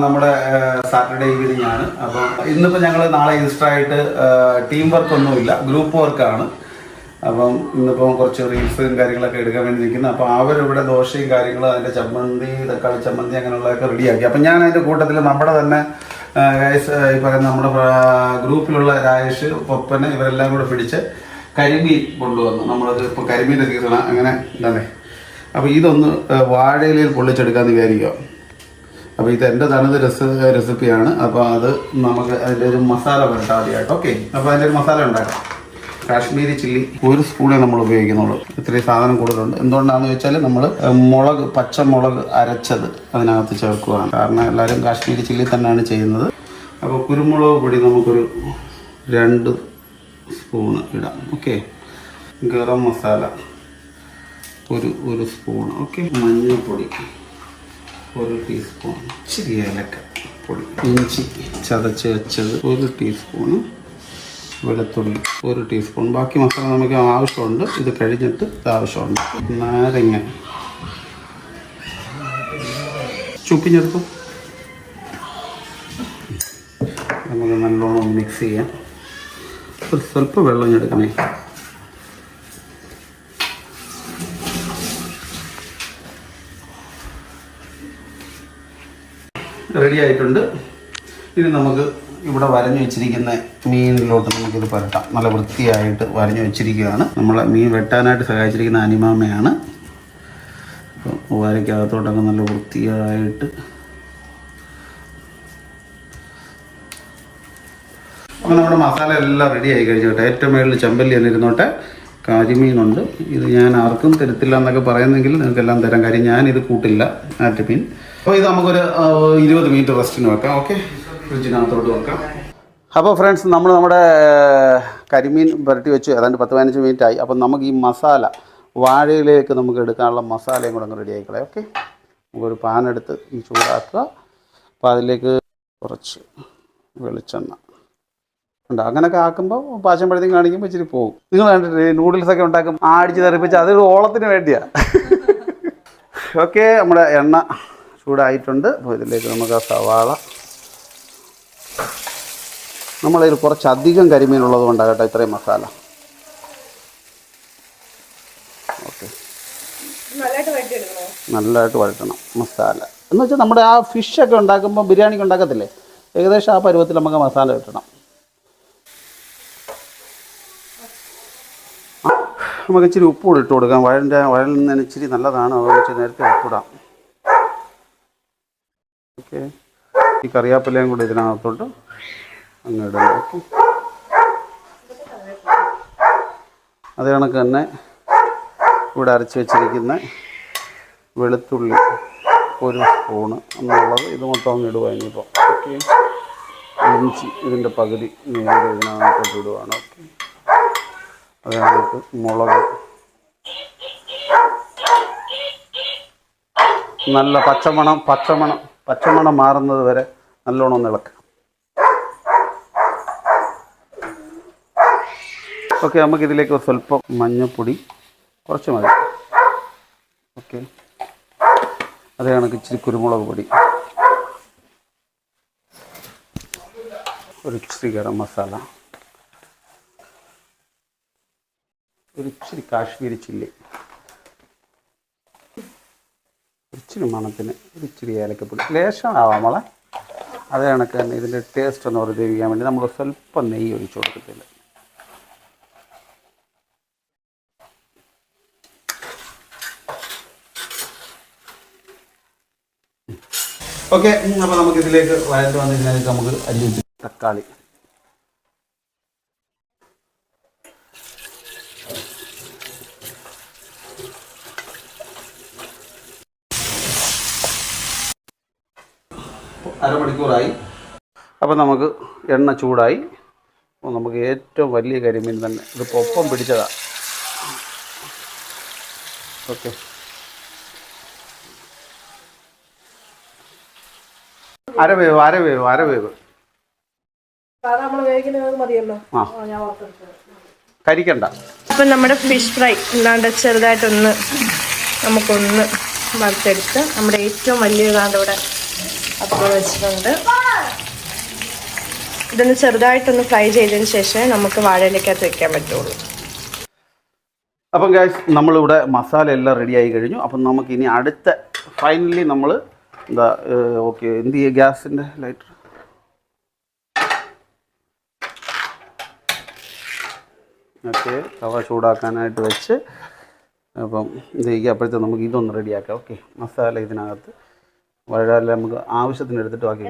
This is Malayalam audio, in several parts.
നമ്മുടെ സാറ്റർഡേ ഈവനിങ് ആണ്. അപ്പം ഇന്നിപ്പോൾ ഞങ്ങൾ നാളെ ഈസ്റ്റർ ആയിട്ട് ടീം വർക്ക് ഒന്നുമില്ല, ഗ്രൂപ്പ് വർക്കാണ്. അപ്പം ഇന്നിപ്പം കുറച്ച് റീൽസും കാര്യങ്ങളൊക്കെ എടുക്കാൻ വേണ്ടി നിൽക്കുന്നത്. അപ്പോൾ അവരിവിടെ ദോശയും കാര്യങ്ങളും അതിൻ്റെ ചമ്മന്തി, തക്കാളി ചമ്മന്തി അങ്ങനെയുള്ളതൊക്കെ റെഡിയാക്കി. അപ്പം ഞാൻ അതിൻ്റെ കൂട്ടത്തിൽ നമ്മുടെ തന്നെ ഈ പറയുന്ന നമ്മുടെ ഗ്രൂപ്പിലുള്ള രാജേഷ്, പൊപ്പന് ഇവരെല്ലാം കൂടെ പിടിച്ച് കരിമീൻ കൊണ്ടുവന്നു. നമ്മളത് ഇപ്പോൾ കരിമീൻ്റെ സീസണാണ്. അങ്ങനെ എന്താണേ, അപ്പോൾ ഇതൊന്ന് വാഴയിലയിൽ പൊള്ളിച്ചെടുക്കാമെന്ന് വിചാരിക്കുക. അപ്പോൾ ഇത് എൻ്റെ തനത് റെസിപ്പിയാണ്. അപ്പോൾ അത് നമുക്ക് അതിൻ്റെ ഒരു മസാല വരട്ടാം ആദ്യമായിട്ട്. ഓക്കെ, അപ്പോൾ അതിൻ്റെ ഒരു മസാല ഉണ്ടാക്കാം. കാശ്മീരി ചില്ലി 1 സ്പൂണേ നമ്മൾ ഉപയോഗിക്കുന്നുള്ളൂ. ഇത്രയും സാധനം കൂടുതലുണ്ട്. എന്തുകൊണ്ടാണെന്ന് വെച്ചാൽ നമ്മൾ മുളക്, പച്ചമുളക് അരച്ചത് അതിനകത്ത് ചേർക്കുകയാണ്. കാരണം എല്ലാവരും കാശ്മീരി ചില്ലി തന്നെയാണ് ചെയ്യുന്നത്. അപ്പോൾ കുരുമുളക് പൊടി നമുക്കൊരു 2 സ്പൂണ് ഇടാം. ഓക്കെ, ഗരം മസാല ഒരു സ്പൂൺ. ഓക്കെ, മഞ്ഞൾപ്പൊടി 1 ടീസ്പൂൺ, ഇച്ചിരി ഏലക്ക പൊടി, ഇഞ്ചി ചതച്ച് വെച്ചത് 1 ടീസ്പൂണ്, വെളുത്തുള്ളി 1 ടീസ്പൂൺ. ബാക്കി മസാല നമുക്ക് ആവശ്യമുണ്ട്. ഇത് കഴിഞ്ഞിട്ട് ആവശ്യമുണ്ട്. നാരങ്ങ ചുപ്പിഞ്ഞെടുക്കും. നമുക്ക് നല്ലോണം മിക്സ് ചെയ്യാം. ഒരു സ്വല്പം വെള്ളം എടുക്കണേ. റെഡി ആയിട്ടുണ്ട്. ഇനി നമുക്ക് ഇവിടെ വരഞ്ഞു വെച്ചിരിക്കുന്ന മീനിലോട്ട് നമുക്കിത് പുരട്ടാം. നല്ല വൃത്തിയായിട്ട് വരഞ്ഞു വെച്ചിരിക്കുകയാണ്. നമ്മളെ മീൻ വെട്ടാനായിട്ട് സഹായിച്ചിരിക്കുന്ന അനിമാമയാണ്. അപ്പോൾ വരയ്ക്കകത്തോട്ടൊക്കെ നല്ല വൃത്തിയായിട്ട്. അപ്പോൾ നമ്മുടെ മസാല എല്ലാം റെഡി ആയി കഴിഞ്ഞോട്ടെ. ഏറ്റവും മേളിൽ ചെമ്പല്ലി തന്നെ ഇരുന്നോട്ടെ. കരിമീനുണ്ട്. ഇത് ഞാൻ ആർക്കും തരത്തില്ല എന്നൊക്കെ പറയുന്നെങ്കിൽ നിങ്ങൾക്കെല്ലാം തരാം. കാര്യം ഞാനിത് കൂട്ടില്ല, ആറ്റുമീൻ. അപ്പോൾ ഇത് നമുക്കൊരു 20 മിനിറ്റ് റെസ്റ്റിന് വെക്കാം. ഓക്കെ, ഫ്രിഡ്ജിനകത്തോട്ട് വെക്കാം. അപ്പോൾ ഫ്രണ്ട്സ്, നമ്മുടെ കരിമീൻ പുരട്ടി വെച്ച് ഏതാണ്ട് 10-15 മിനിറ്റ് ആയി. അപ്പം നമുക്ക് ഈ മസാല വാഴയിലേക്ക് നമുക്ക് എടുക്കാനുള്ള മസാലയും കൂടെ അങ്ങ് റെഡി ആയിക്കളയാം. ഓക്കെ, നമുക്കൊരു പാൻ എടുത്ത് ചൂടാക്കുക. അപ്പോൾ അതിലേക്ക് കുറച്ച് വെളിച്ചെണ്ണ ഉണ്ട്. അങ്ങനെയൊക്കെ ആക്കുമ്പോൾ പാചകപ്പെടുത്തി കാണിക്കുമ്പോൾ ഇച്ചിരി പോകും. നിങ്ങൾ കണ്ടിട്ട് നൂഡിൽസൊക്കെ ഉണ്ടാക്കും, ആടിച്ച് തെറിപ്പിച്ച് അത് ഓളത്തിന് വേണ്ടിയാണ്. ഓക്കെ, നമ്മുടെ എണ്ണ ചൂടായിട്ടുണ്ട്. അപ്പോൾ ഇതിലേക്ക് നമുക്ക് ആ സവാള, നമ്മളതിൽ കുറച്ചധികം കരിമീനുള്ളത് കൊണ്ടാണ് കേട്ടോ ഇത്രയും മസാല. ഓക്കെ, നല്ലതായിട്ട് വഴറ്റണം മസാല. എന്ന് വെച്ചാൽ നമ്മുടെ ആ ഫിഷൊക്കെ ഉണ്ടാക്കുമ്പോൾ ബിരിയാണിക്ക് ഉണ്ടാക്കത്തില്ലേ, ഏകദേശം ആ പരുവത്തിൽ നമുക്ക് മസാല കിട്ടണം. നമുക്ക് ഇച്ചിരി ഉപ്പ് കൂടി ഇട്ട് കൊടുക്കാം. വഴലിൽ നിന്ന് ഇച്ചിരി നല്ലതാണ്, അതുകൊണ്ട് ഇച്ചിരി നേരത്തെ ഉപ്പിടാം. ഓക്കെ, ഈ കറിവേപ്പിലയും കൂടി ഇതിനകത്തോട്ട് അങ്ങ് ഇടാം. ഓക്കെ, അത് കണക്ക് തന്നെ ഇവിടെ അരച്ച് വെച്ചിരിക്കുന്ന വെളുത്തുള്ളി 1 സ്പൂണ് എന്നുള്ളത് ഇത് മൊത്തം അങ്ങ് ഇടുക. ഇനിയിപ്പോൾ ഓക്കെ, ഇഞ്ചി ഇതിൻ്റെ പകുതി നേരെ ഇതിനകത്തോട്ട് ഇടുകയാണ്. ഓക്കെ, അതിനകത്ത് മുളക് നല്ല പച്ചമണം മാറുന്നത് വരെ നല്ലോണം ഒന്ന് ഇളക്കാം. ഓക്കെ, നമുക്കിതിലേക്ക് സ്വല്പം മഞ്ഞൾപ്പൊടി കുറച്ച് മതി. ഓക്കെ, അതേ കണക്ക് ഇച്ചിരി കുരുമുളക് പൊടി, ഒരു ഇച്ചിരി ഗരം മസാല, ഒരു ഇച്ചിരി കാശ്മീരി ചില്ലി, ഇച്ചിരി മണത്തിന് ഒരു ഇച്ചിരി ഏലക്കപ്പൊടി, ലേശമാവാം മോളെ. അതേ കണക്ക് തന്നെ ഇതിൻ്റെ ടേസ്റ്റ് ഒന്ന് വർദ്ധിപ്പിക്കാൻ വേണ്ടി നമ്മൾ സ്വല്പം നെയ്യ് ഒഴിച്ചു കൊടുക്കത്തില്ല. ഓക്കെ, അപ്പോൾ നമുക്കിതിലേക്ക് വഴണ്ട് വന്നതിനായിട്ട് നമുക്ക് അരി വെച്ച് തക്കാളി, അരമണിക്കൂറായി. അപ്പോൾ നമുക്ക് എണ്ണ ചൂടായി. അപ്പോൾ നമുക്ക് ഏറ്റവും വലിയ കരിമീൻ തന്നെ ഇതിപ്പോൾ ഒപ്പം പിടിച്ചതാണ്. ഓക്കെ, അരവേവ് കരിക്കണ്ട. അപ്പം നമ്മുടെ ഫിഷ് ഫ്രൈ ഇല്ലാണ്ട് ചെറുതായിട്ടൊന്ന് നമുക്കൊന്ന് വറുത്തെടുത്ത് നമ്മുടെ ഏറ്റവും വലിയ ഇതാണ്ട് ഇവിടെ അപ്പോൾ വെച്ചിട്ടുണ്ട്. ഇതൊന്ന് ചെറുതായിട്ടൊന്ന് ഫ്രൈ ചെയ്തതിന് ശേഷമേ നമുക്ക് വാഴയിലേക്കകത്ത് വെക്കാൻ പറ്റുള്ളൂ. അപ്പം ഗൈസ് നമ്മളിവിടെ മസാല എല്ലാം റെഡി ആയി കഴിഞ്ഞു. അപ്പം നമുക്കിനി അടുത്ത ഫൈനലി നമ്മൾ എന്താ ഓക്കെ എന്ത് ചെയ്യുക, ഗ്യാസിൻ്റെ ലൈറ്റർ ഓക്കെ തവ ചൂടാക്കാനായിട്ട് വെച്ച് അപ്പം ഇത് ചെയ്യുക. അപ്പോഴത്തെ നമുക്ക് ഇതൊന്ന് റെഡിയാക്കാം. ഓക്കെ, മസാല ഇതിനകത്ത് വളരെ നമുക്ക് ആവശ്യത്തിന് എടുത്തിട്ട് ബാക്കി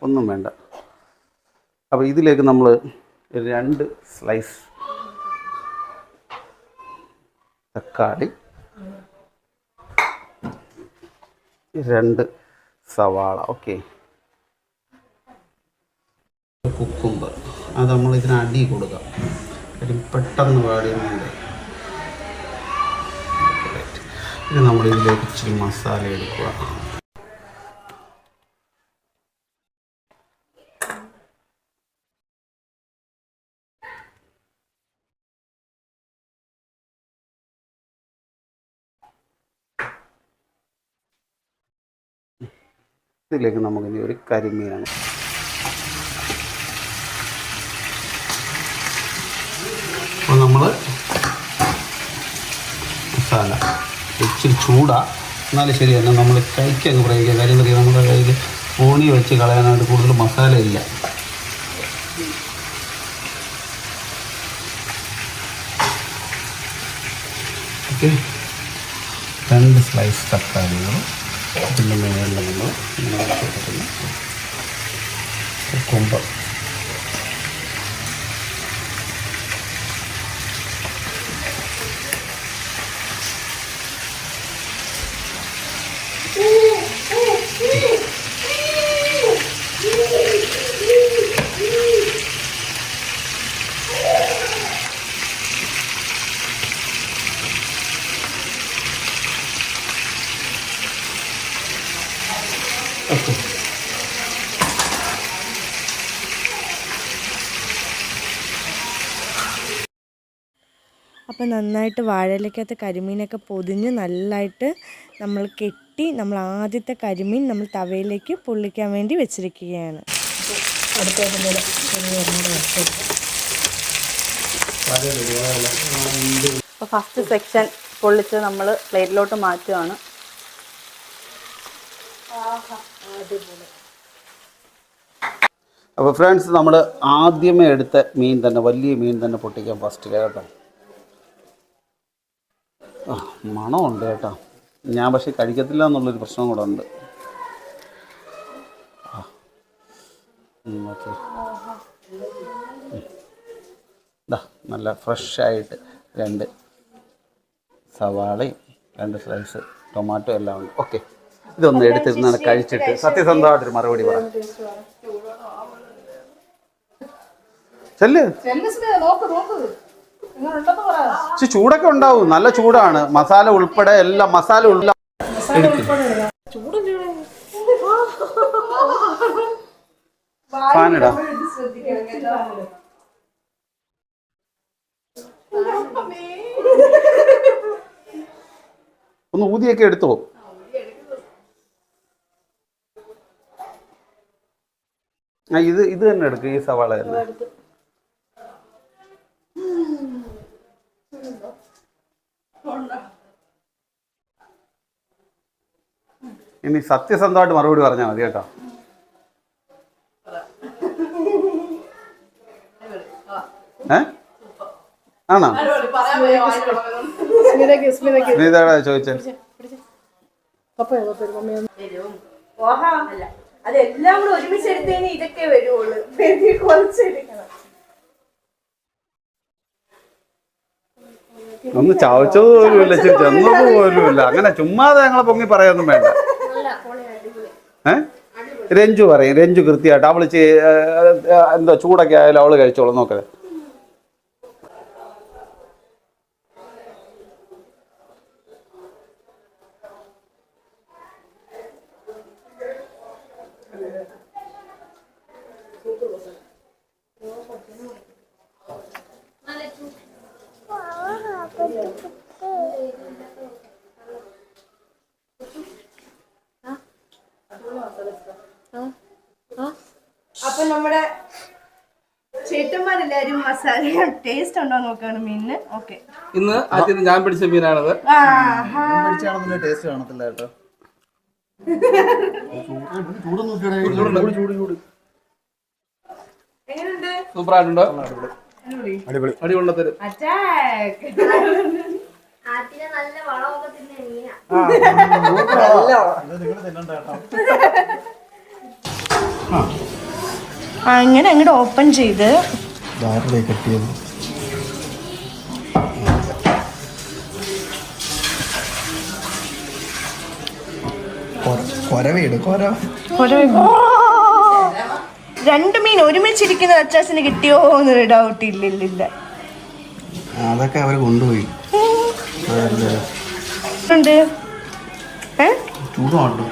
ഒന്നും വേണ്ട. അപ്പോൾ ഇതിലേക്ക് നമ്മൾ 2 സ്ലൈസ് തക്കാളി, 2 സവാള, ഓക്കെ, കുക്കുംബർ അത് നമ്മൾ ഇതിന് അടി കൊടുക്കാം. പെട്ടെന്ന് പാടിയുന്നുണ്ട്. ഇനി നമ്മൾ ഇതിലേക്ക് ഇച്ചിരി മസാല എടുക്കുക. ഇതിലേക്ക് നമുക്കിനി ഒരു കരിമീനാണ്. അപ്പോൾ നമ്മൾ മസാല ഇച്ചിരി ചൂടാണ്, എന്നാലും ശരി തന്നെ നമ്മൾ കൈക്കങ്ങ് പ്രയോഗിക്കുക. കാര്യം എന്താ, നമ്മുടെ കയ്യിൽ ഊണി വെച്ച് കളയാനായിട്ട് കൂടുതൽ മസാല ഇല്ല. ഓക്കെ, 2 സ്ലൈസ് തക്കാളികൾ, പിന്നെ മേളിൽ നമ്മൾ കുക്കുംബർ, ഓക്കെ. അപ്പോൾ നന്നായിട്ട് വാഴയിലേക്കകത്ത് കരിമീനൊക്കെ പൊതിഞ്ഞ് നല്ലതായിട്ട് നമ്മൾ കെട്ടി നമ്മൾ ആദ്യത്തെ കരിമീൻ നമ്മൾ തവയിലേക്ക് പൊള്ളിക്കാൻ വേണ്ടി വെച്ചിരിക്കുകയാണ്. അപ്പോൾ ഫസ്റ്റ് സെക്ഷൻ പൊള്ളിച്ച് നമ്മൾ പ്ലേറ്റിലോട്ട് മാറ്റുകയാണ്. അപ്പോൾ ഫ്രണ്ട്സ്, നമ്മൾ ആദ്യമേ എടുത്ത മീൻ തന്നെ, വലിയ മീൻ തന്നെ പൊട്ടിക്കാം ഫസ്റ്റിൽ കേട്ടോ. മണമുണ്ട് കേട്ടോ. ഞാൻ പക്ഷേ കഴിക്കത്തില്ല എന്നുള്ളൊരു പ്രശ്നം കൂടെ ഉണ്ട്. ഓക്കെ, നല്ല ഫ്രഷായിട്ട് 2 സവാളയും 2 സ്ലൈസ് ടൊമാറ്റോ എല്ലാം ഉണ്ട്. ഓക്കെ, ഇതൊന്ന് എടുത്തിരുന്നാണ് കഴിച്ചിട്ട് സത്യസന്ധമായിട്ടൊരു മറുപടി പറയാം. ചെല്ല്, ചൂടൊക്കെ ഉണ്ടാവും, നല്ല ചൂടാണ്. മസാല ഉൾപ്പെടെ എല്ലാം, മസാല ഉള്ള ഫാനിടാം. ഒന്ന് ഊതിയൊക്കെ എടുത്തോ. ഇത് തന്നെ എടുക്കും, ഈ സവാള തന്നെ. ഇനി സത്യസന്ധമായിട്ട് മറുപടി പറഞ്ഞാൽ മതി കേട്ടോ. ആണോ? സ്മിതയുടെ ചോദിച്ചേ. അതെല്ലാം കൂടെ ഒരുമിച്ച് എടുത്തതിന് ഇതൊക്കെ വരുള്ളൂ. ഒന്ന് ചവച്ചത് പോലുമില്ല, ചെന്നത് പോലുമില്ല. അങ്ങനെ ചുമ്മാതെ ഞങ്ങളെ പൊങ്ങി പറയാനൊന്നും വേണ്ട. രഞ്ജു പറയും, രഞ്ജു കൃത്യമായിട്ട് അവള് എന്താ ചൂടൊക്കെ ആയാലും അവള് കഴിച്ചോളൂ. നോക്കത് നമ്മുടെ ചേട്ടന്മാരെല്ലാരും മസാല ടേസ്റ്റ് ഉണ്ടോ നോക്കാണ് മീനിന്. ഓക്കെ, ഇന്ന് ആദ്യം ഞാൻ പിടിച്ച മീനാണത്. ടേസ്റ്റ് കാണത്തില്ല കേട്ടോ. സൂപ്പർ ആയിട്ടുണ്ടോ? അടിപൊളി തരും. അങ്ങനെ അങ്ങോട്ട് ഓപ്പൺ ചെയ്ത് കട്ടിയത് കൊരവീട് കൊര രണ്ട് മീൻ ഒരുമിച്ചിരിക്കുന്ന അച്ചാസിന് കിട്ടിയോ എന്നൊരു ഡൗട്ട്. ഇല്ല. അതൊക്കെ അവർ കൊണ്ടുപോയി. ഉണ്ട് ചൂടുണ്ട്.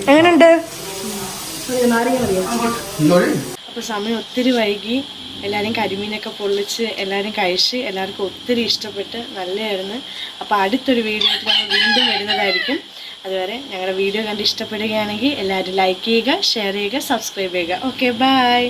എങ്ങനെയുണ്ട്? അപ്പോൾ സമയം ഒത്തിരി വൈകി. എല്ലാവരും കരിമീനൊക്കെ പൊള്ളിച്ച് എല്ലാവരും കഴിച്ച് എല്ലാവർക്കും ഒത്തിരി ഇഷ്ടപ്പെട്ട് നല്ലതായിരുന്നു. അപ്പോൾ അടുത്തൊരു വീഡിയോ ആയിട്ട് ഞങ്ങൾ വീണ്ടും വരുന്നതായിരിക്കും. അതുവരെ ഞങ്ങളുടെ വീഡിയോ കണ്ട് ഇഷ്ടപ്പെടുകയാണെങ്കിൽ എല്ലാവരും ലൈക്ക് ചെയ്യുക, ഷെയർ ചെയ്യുക, സബ്സ്ക്രൈബ് ചെയ്യുക. Okay, by.